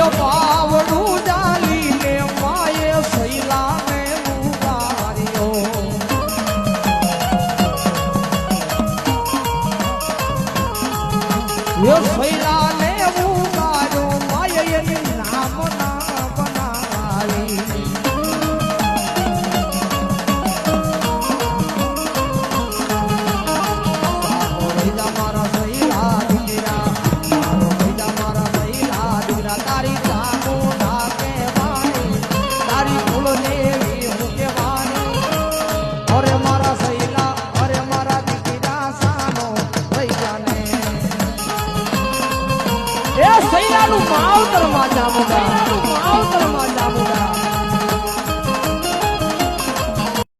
એ બાવડું જાલીને માએ સૈલાને ઉગાર્યો એ સૈલાને ઉગાર્યો માએ એની નામ ના બનાવી માવતર માં જામું માવતર